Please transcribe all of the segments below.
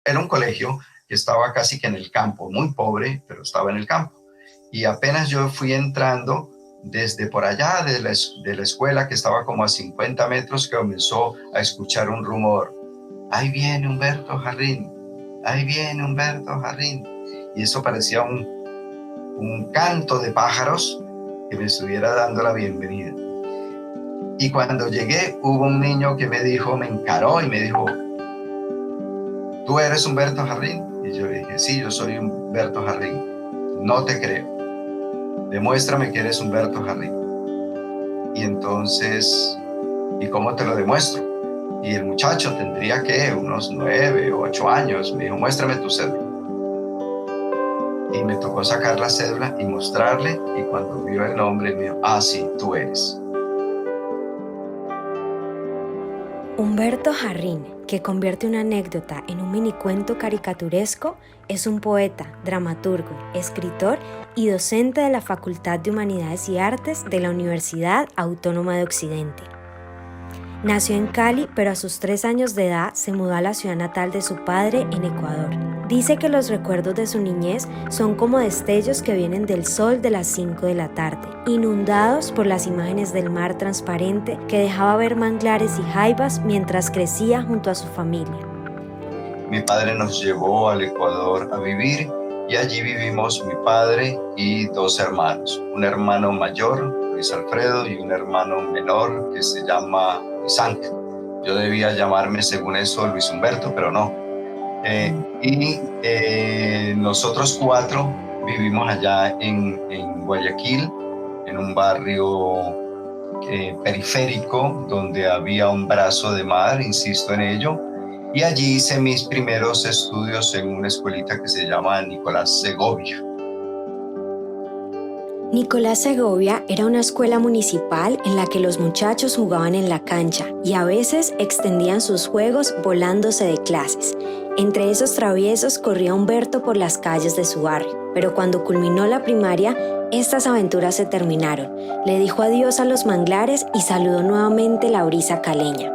era un colegio que estaba casi que en el campo, muy pobre, pero estaba en el campo. Y apenas yo fui entrando, desde por allá de la escuela, que estaba como a 50 metros, que comenzó a escuchar un rumor. Ahí viene Humberto Jarrín, ahí viene Humberto Jarrín. Y eso parecía un canto de pájaros que me estuviera dando la bienvenida. Y cuando llegué, hubo un niño que me encaró y me dijo, ¿tú eres Humberto Jarrín? Y yo le dije, sí, yo soy Humberto Jarrín. No te creo. Demuéstrame que eres Humberto Jarrín. Y entonces, ¿y cómo te lo demuestro? Y el muchacho tendría que unos 9 o 8 años. Me dijo, muéstrame tu cédula. Y me tocó sacar la cédula y mostrarle. Y cuando vio el nombre, me dijo, ah, sí, tú eres. Humberto Jarrín, que convierte una anécdota en un minicuento caricaturesco, es un poeta, dramaturgo, escritor y docente de la Facultad de Humanidades y Artes de la Universidad Autónoma de Occidente. Nació en Cali, pero a sus 3 años de edad se mudó a la ciudad natal de su padre en Ecuador. Dice que los recuerdos de su niñez son como destellos que vienen del sol de las 5 de la tarde, inundados por las imágenes del mar transparente que dejaba ver manglares y jaivas mientras crecía junto a su familia. Mi padre nos llevó al Ecuador a vivir y allí vivimos mi padre y 2 hermanos. Un hermano mayor, Luis Alfredo, y un hermano menor que se llama Luis Ángel. Yo debía llamarme, según eso, Luis Humberto, pero no. Nosotros 4 vivimos allá en Guayaquil, en un barrio periférico donde había un brazo de mar, insisto en ello, y allí hice mis primeros estudios en una escuelita que se llama Nicolás Segovia. Nicolás Segovia era una escuela municipal en la que los muchachos jugaban en la cancha y a veces extendían sus juegos volándose de clases. Entre esos traviesos corría Humberto por las calles de su barrio, pero cuando culminó la primaria, estas aventuras se terminaron. Le dijo adiós a los manglares y saludó nuevamente la brisa caleña.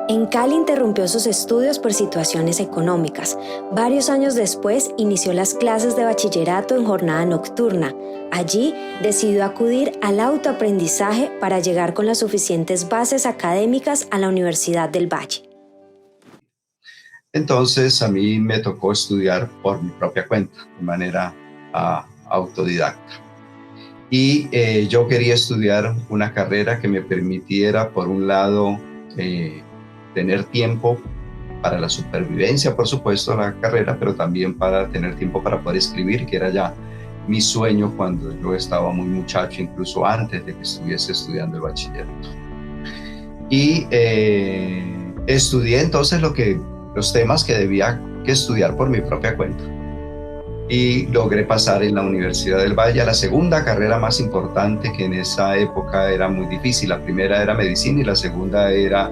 En Cali interrumpió sus estudios por situaciones económicas. Varios años después inició las clases de bachillerato en jornada nocturna. Allí decidió acudir al autoaprendizaje para llegar con las suficientes bases académicas a la Universidad del Valle. Entonces a mí me tocó estudiar por mi propia cuenta, de manera autodidacta. Y yo quería estudiar una carrera que me permitiera, por un lado, tener tiempo para la supervivencia, por supuesto, la carrera, pero también para tener tiempo para poder escribir, que era ya mi sueño cuando yo estaba muy muchacho, incluso antes de que estuviese estudiando el bachillerato. Y estudié entonces los temas que debía que estudiar por mi propia cuenta. Y logré pasar en la Universidad del Valle a la segunda carrera más importante, que en esa época era muy difícil. La primera era medicina y la segunda era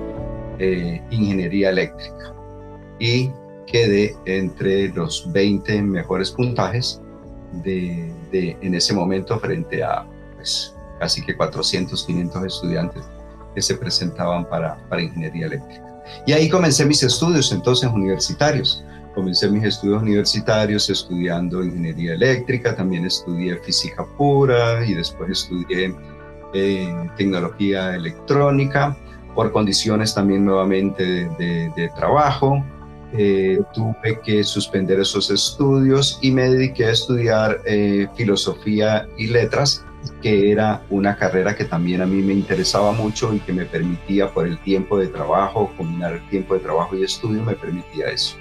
ingeniería eléctrica, y quedé entre los 20 mejores puntajes en ese momento frente a pues, casi que 400, 500 estudiantes que se presentaban para ingeniería eléctrica. Y ahí comencé mis estudios entonces universitarios. Comencé mis estudios universitarios estudiando ingeniería eléctrica, también estudié física pura y después estudié tecnología electrónica. Por condiciones también nuevamente de trabajo, tuve que suspender esos estudios y me dediqué a estudiar filosofía y letras, que era una carrera que también a mí me interesaba mucho y que me permitía, por el tiempo de trabajo, combinar el tiempo de trabajo y estudio, me permitía eso.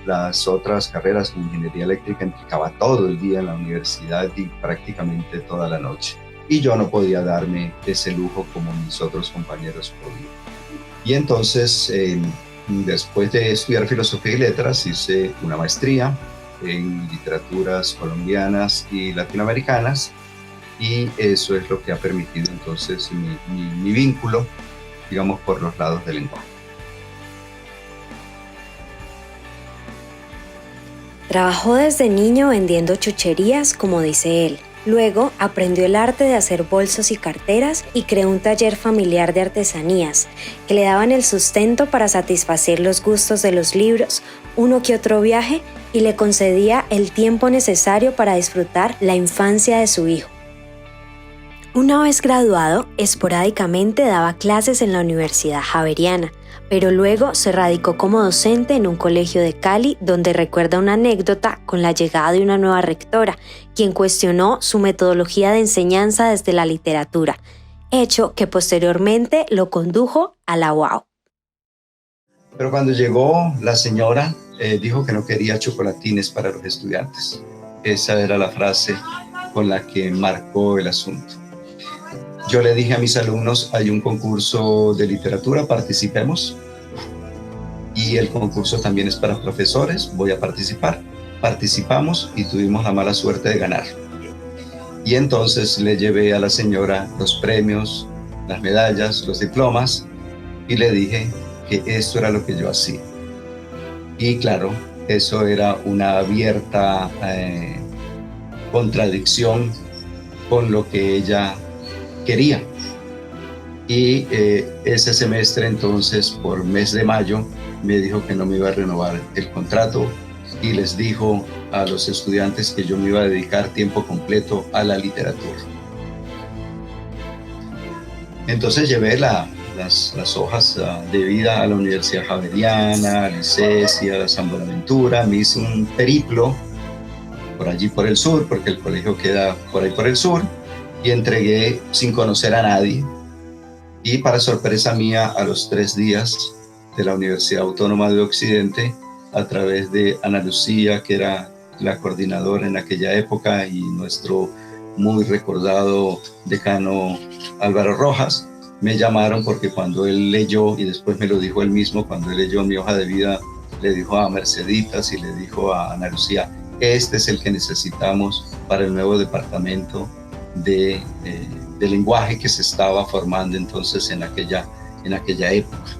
Las otras carreras, como ingeniería eléctrica, implicaba todo el día en la universidad y prácticamente toda la noche. Y yo no podía darme ese lujo como mis otros compañeros podían. Y entonces, después de estudiar filosofía y letras, hice una maestría en literaturas colombianas y latinoamericanas, y eso es lo que ha permitido entonces mi vínculo, digamos, por los lados del lenguaje. Trabajó desde niño vendiendo chucherías, como dice él. Luego aprendió el arte de hacer bolsos y carteras y creó un taller familiar de artesanías que le daban el sustento para satisfacer los gustos de los libros, uno que otro viaje y le concedía el tiempo necesario para disfrutar la infancia de su hijo. Una vez graduado, esporádicamente daba clases en la Universidad Javeriana, pero luego se radicó como docente en un colegio de Cali, donde recuerda una anécdota con la llegada de una nueva rectora, quien cuestionó su metodología de enseñanza desde la literatura, hecho que posteriormente lo condujo a la UAO. Pero cuando llegó la señora, dijo que no quería chocolatines para los estudiantes. Esa era la frase con la que marcó el asunto. Yo le dije a mis alumnos, hay un concurso de literatura, participemos. Y el concurso también es para profesores, voy a participar. Participamos y tuvimos la mala suerte de ganar. Y entonces le llevé a la señora los premios, las medallas, los diplomas y le dije que esto era lo que yo hacía. Y claro, eso era una abierta contradicción con lo que ella quería. Y ese semestre entonces, por mes de mayo, me dijo que no me iba a renovar el contrato y les dijo a los estudiantes que yo me iba a dedicar tiempo completo a la literatura. Entonces llevé las hojas de vida a la Universidad Javeriana, a la ICESI, a San Buenaventura. Me hice un periplo por allí por el sur, porque el colegio queda por ahí por el sur, y entregué sin conocer a nadie. Y para sorpresa mía, a los 3 días de la Universidad Autónoma de Occidente, a través de Ana Lucía, que era la coordinadora en aquella época, y nuestro muy recordado decano Álvaro Rojas, me llamaron porque cuando él leyó, y después me lo dijo él mismo, cuando él leyó mi hoja de vida, le dijo a Merceditas y le dijo a Ana Lucía, este es el que necesitamos para el nuevo departamento de lenguaje que se estaba formando entonces en aquella época.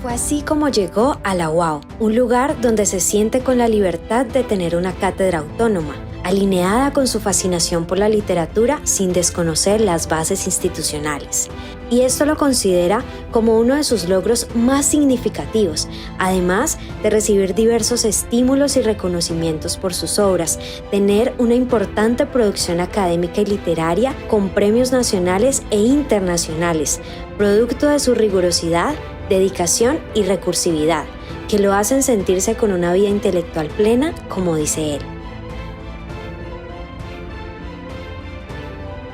Fue así como llegó a la UAO, un lugar donde se siente con la libertad de tener una cátedra autónoma, alineada con su fascinación por la literatura sin desconocer las bases institucionales. Y esto lo considera como uno de sus logros más significativos, además de recibir diversos estímulos y reconocimientos por sus obras, tener una importante producción académica y literaria con premios nacionales e internacionales, producto de su rigurosidad, dedicación y recursividad, que lo hacen sentirse con una vida intelectual plena, como dice él.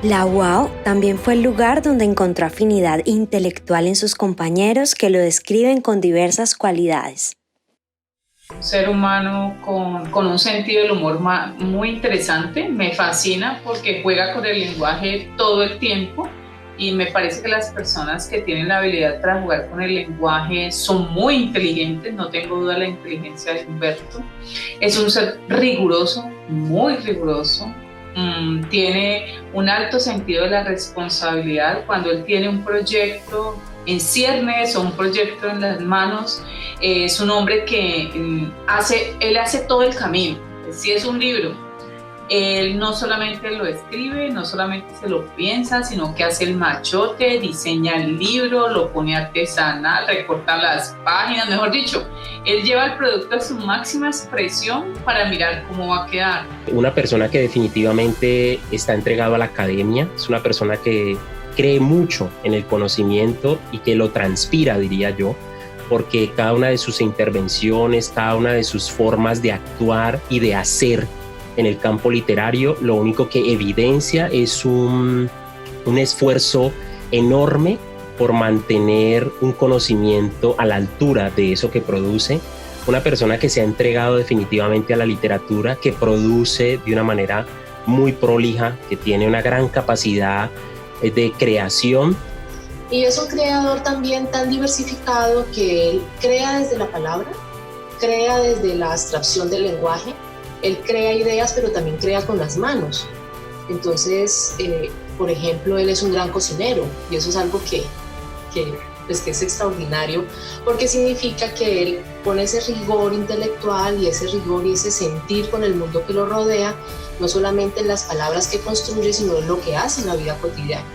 La UAO también fue el lugar donde encontró afinidad intelectual en sus compañeros que lo describen con diversas cualidades. Un ser humano con un sentido del humor muy interesante, me fascina porque juega con el lenguaje todo el tiempo y me parece que las personas que tienen la habilidad para jugar con el lenguaje son muy inteligentes, no tengo duda de la inteligencia de Humberto. Es un ser riguroso, muy riguroso. Tiene un alto sentido de la responsabilidad cuando él tiene un proyecto en ciernes o un proyecto en las manos. Es un hombre que hace todo el camino. Si es un libro, él no solamente lo escribe, no solamente se lo piensa, sino que hace el machote, diseña el libro, lo pone artesanal, recorta las páginas, mejor dicho, él lleva el producto a su máxima expresión para mirar cómo va a quedar. Una persona que definitivamente está entregado a la academia, es una persona que cree mucho en el conocimiento y que lo transpira, diría yo, porque cada una de sus intervenciones, cada una de sus formas de actuar y de hacer en el campo literario, lo único que evidencia es un esfuerzo enorme por mantener un conocimiento a la altura de eso que produce. Una persona que se ha entregado definitivamente a la literatura, que produce de una manera muy prolija, que tiene una gran capacidad de creación. Y es un creador también tan diversificado que él crea desde la palabra, crea desde la abstracción del lenguaje. Él crea ideas, pero también crea con las manos. Entonces, por ejemplo, él es un gran cocinero y eso es algo que pues que es extraordinario, porque significa que él pone ese rigor intelectual y ese rigor y ese sentir con el mundo que lo rodea, no solamente en las palabras que construye, sino en lo que hace en la vida cotidiana.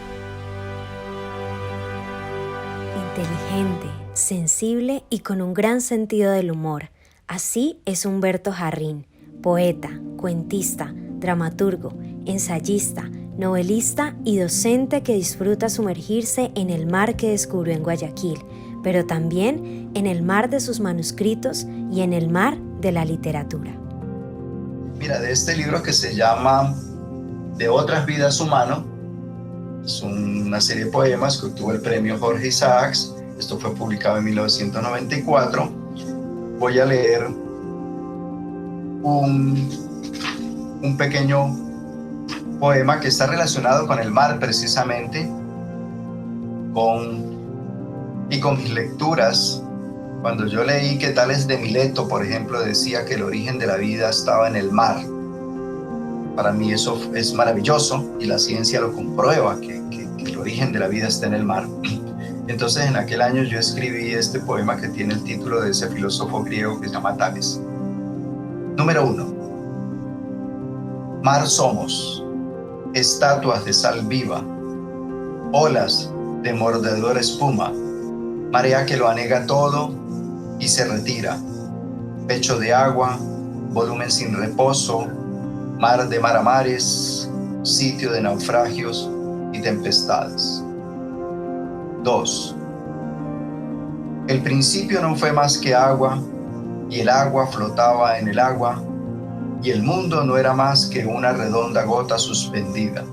Inteligente, sensible y con un gran sentido del humor. Así es Humberto Jarrín, poeta, cuentista, dramaturgo, ensayista, novelista y docente que disfruta sumergirse en el mar que descubrió en Guayaquil, pero también en el mar de sus manuscritos y en el mar de la literatura. Mira, de este libro que se llama De otras vidas humano, es una serie de poemas que obtuvo el premio Jorge Isaacs. Esto fue publicado en 1994. Voy a leer un pequeño poema que está relacionado con el mar precisamente, con mis lecturas. Cuando yo leí que Tales de Mileto, por ejemplo, decía que el origen de la vida estaba en el mar, para mí eso es maravilloso y la ciencia lo comprueba, que el origen de la vida está en el mar. Entonces en aquel año yo escribí este poema que tiene el título de ese filósofo griego que se llama Tales. Número 1. Mar somos, estatuas de sal viva, olas de mordedora espuma, marea que lo anega todo y se retira, pecho de agua, volumen sin reposo, mar de maramares, sitio de naufragios y tempestades. 2. El principio no fue más que agua, y el agua flotaba en el agua, y el mundo no era más que una redonda gota suspendida.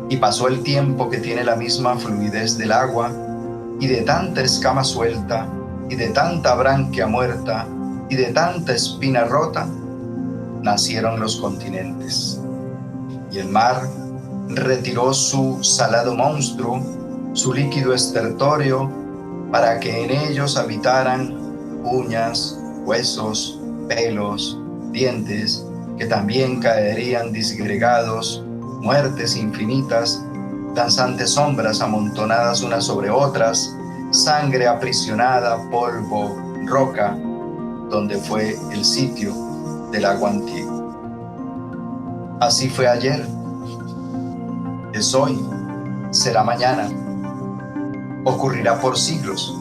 Y pasó el tiempo que tiene la misma fluidez del agua, y de tanta escama suelta, y de tanta branquia muerta, y de tanta espina rota, nacieron los continentes. Y el mar retiró su salado monstruo, su líquido estertorio, para que en ellos habitaran uñas, huesos, pelos, dientes, que también caerían disgregados, muertes infinitas, danzantes sombras amontonadas unas sobre otras, sangre aprisionada, polvo, roca, donde fue el sitio del agua antigua. Así fue ayer, es hoy, será mañana, ocurrirá por siglos,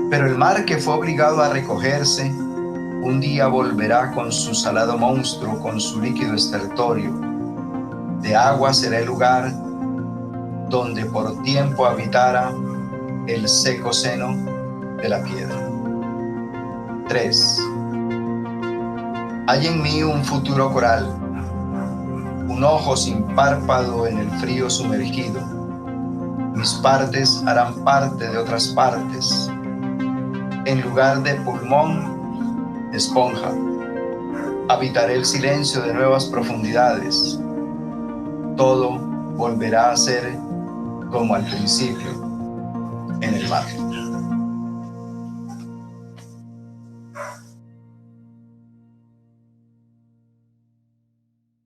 pero el mar que fue obligado a recogerse, un día volverá con su salado monstruo, con su líquido estertorio. De agua será el lugar donde por tiempo habitara el seco seno de la piedra. 3. Hay en mí un futuro coral, un ojo sin párpado en el frío sumergido. Mis partes harán parte de otras partes. En lugar de pulmón, esponja. Habitaré el silencio de nuevas profundidades. Todo volverá a ser como al principio en el mar.